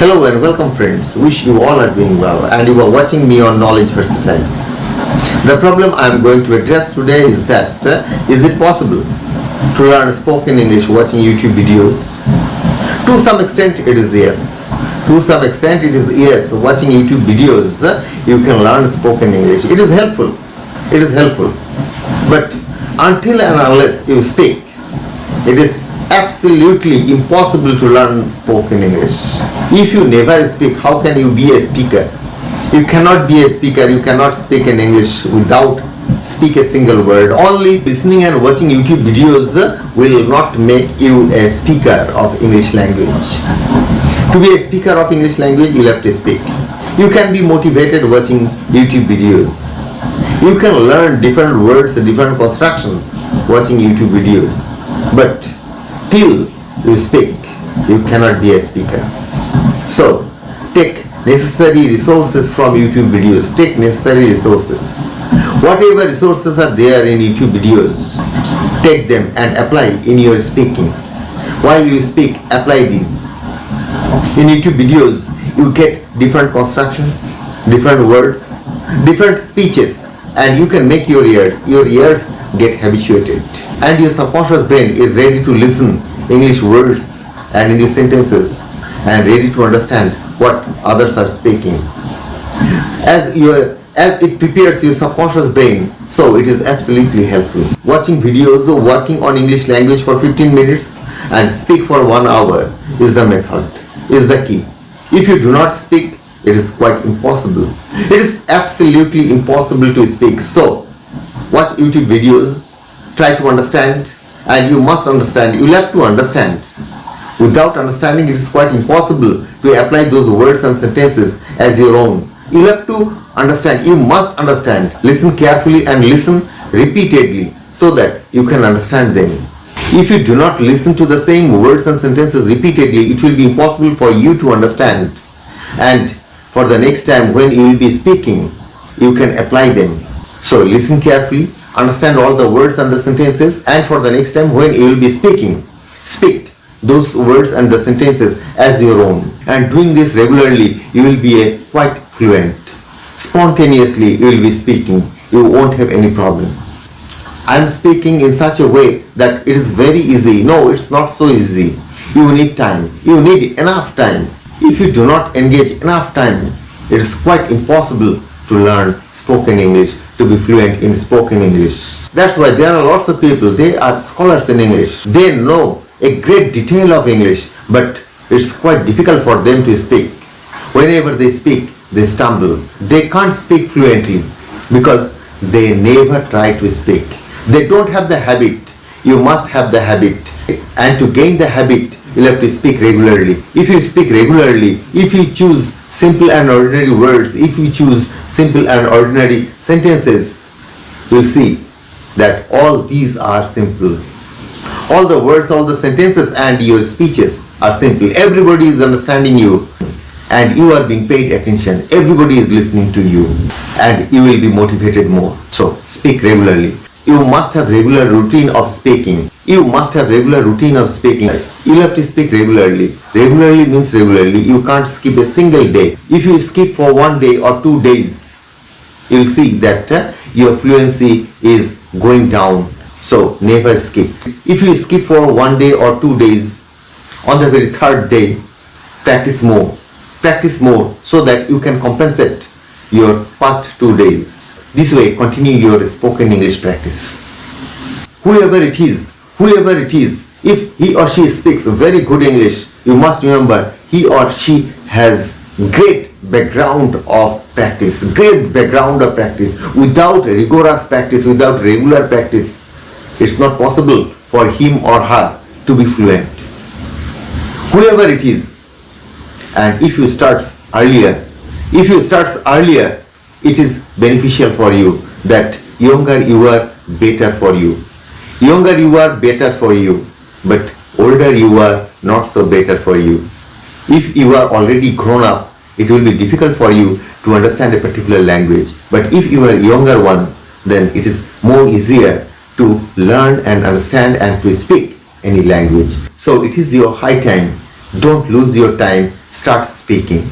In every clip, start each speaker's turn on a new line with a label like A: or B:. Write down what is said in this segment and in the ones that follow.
A: Hello and welcome friends. Wish you all are doing well and you are watching me on Knowledge Versatile. The problem I am going to address today is that is it possible to learn spoken English watching YouTube videos? To some extent it is yes. To some extent it is yes. Watching YouTube videos you can learn spoken English. It is helpful. It is helpful. But until and unless you speak, it is absolutely impossible to learn spoken English. If you never speak, how can you be a speaker? You cannot be a speaker, you cannot speak in English without speak a single word. Only listening and watching YouTube videos will not make you a speaker of English language. To be a speaker of English language, you have to speak. You can be motivated watching YouTube videos. You can learn different words, different constructions watching YouTube videos. But till you speak, you cannot be a speaker. So, take necessary resources from YouTube videos. Take necessary resources. Whatever resources are there in YouTube videos, take them and apply in your speaking. While you speak, apply these. In YouTube videos, you get different constructions, different words, different speeches, and you can make your ears get habituated. And your subconscious brain is ready to listen English words and English sentences and ready to understand what others are speaking. As it prepares your subconscious brain, so it is absolutely helpful. Watching videos or working on English language for 15 minutes and speak for 1 hour is the method, is the key. If you do not speak, it is quite impossible. It is absolutely impossible to speak. So, watch YouTube videos, try to understand, and you must understand. You have to understand. Without understanding, it is quite impossible to apply those words and sentences as your own. You have to understand. You must understand. Listen carefully and listen repeatedly so that you can understand them. If you do not listen to the same words and sentences repeatedly, it will be impossible for you to understand. And for the next time when you will be speaking, you can apply them. So listen carefully, understand all the words and the sentences, and for the next time when you will be speaking, speak those words and the sentences as your own. And doing this regularly, you will be quite fluent. Spontaneously you will be speaking. You won't have any problem. I am speaking in such a way that it is very easy. No, it's not so easy. You need time. You need enough time. If you do not engage enough time, it is quite impossible to learn spoken English, to be fluent in spoken English. That's why there are lots of people, they are scholars in English. They know a great detail of English, but it's quite difficult for them to speak. Whenever they speak, they stumble. They can't speak fluently because they never try to speak. They don't have the habit. You must have the habit. And to gain the habit, you'll have to speak regularly. If you speak regularly, if you choose simple and ordinary words, if you choose simple and ordinary sentences, you'll see that all these are simple. All the words, all the sentences and your speeches are simple. Everybody is understanding you and you are being paid attention. Everybody is listening to you and you will be motivated more. So speak regularly. You must have regular routine of speaking. You must have regular routine of speaking. You have to speak regularly. Regularly means regularly. You can't skip a single day. If you skip for 1 day or 2 days, you'll see that your fluency is going down. So never skip. If you skip for 1 day or 2 days, on the very third day, practice more. Practice more so that you can compensate your past 2 days. This way, continue your spoken English practice. Whoever it is, if he or she speaks very good English, you must remember he or she has great background of practice. Without rigorous practice, without regular practice, it's not possible for him or her to be fluent. Whoever it is, and if you start earlier, it is beneficial for you. That younger you are, better for you. Younger you are, better for you. But older you are, not so better for you. If you are already grown up, it will be difficult for you to understand a particular language. But if you are a younger one, then it is more easier to learn and understand and to speak any language. So it is your high time. Don't lose your time. start speaking.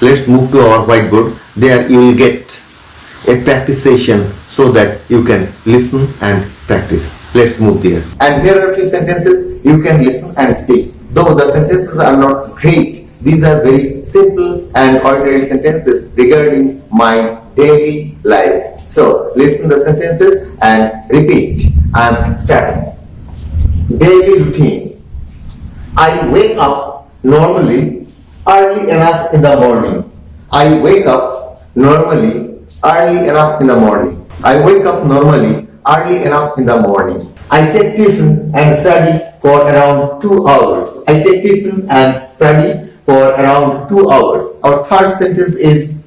A: Let's move to our whiteboard. There you will get a practice session so that you can listen and practice. Let's move there. And here are a few sentences you can listen and speak. Though the sentences are not great, these are very simple and ordinary sentences regarding my daily life. So listen the sentences and repeat. I'm starting. Daily routine. I wake up normally early enough in the morning. I wake up normally early enough in the morning. I wake up normally early enough in the morning. I take tiffin and study for around 2 hours. I take tiffin and study for around 2 hours. Our third sentence is,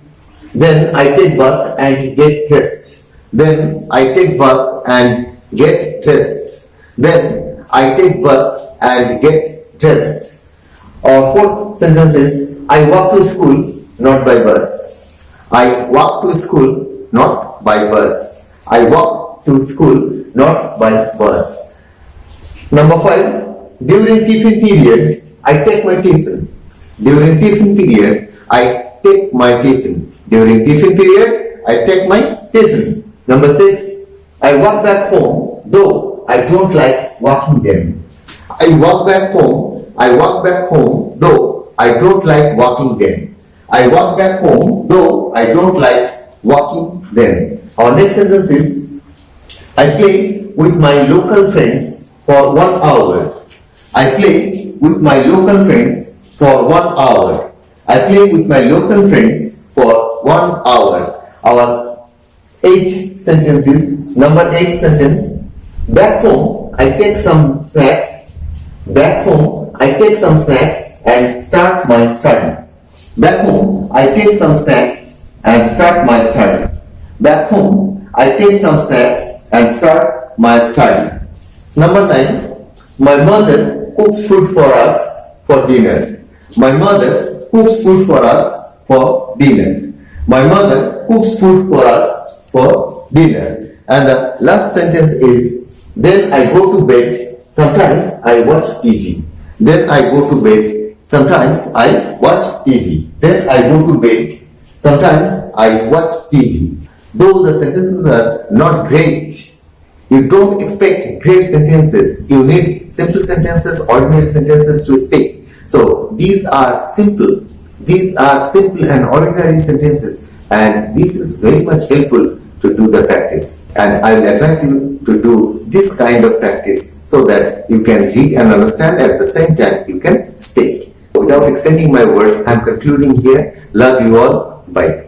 A: then I take bath and get dressed. Then I take bath and get dressed. Then I take bath and get dressed. Our fourth sentence is, I walk to school, not by bus. I walk to school, not by bus. I walk to school, not by bus. Number 5, during tiffin period, I take my tiffin. During tiffin period, I take my tiffin. During tiffin period, I take my tiffin. Number 6, I walk back home, though I don't like walking there. I walk back home. I walk back home, though I don't like walking there. I walk back home, though I don't like walking there. Our next sentence is, I play with my local friends for 1 hour. I play with my local friends for 1 hour. I play with my local friends for 1 hour. Our 8 sentences. Number 8 sentence. Back home, I take some snacks. Back home, I take some snacks and start my study. Back home, I take some snacks and start my study. Back home, I take some snacks and start my study. Number 9, my mother cooks food for us for dinner. My mother cooks food for us for dinner. My mother cooks food for us for dinner. And the last sentence is, then I go to bed. Sometimes I watch TV. Then I go to bed. Sometimes I watch TV. Then I go to bed. Sometimes I watch TV. Though the sentences are not great, you don't expect great sentences. You need simple sentences, ordinary sentences to speak. So these are simple. These are simple and ordinary sentences. And this is very much helpful to do the practice. And I will advise you to do this kind of practice so that you can read and understand, at the same time you can speak. Without extending my words, I am concluding here. Love you all. Bye.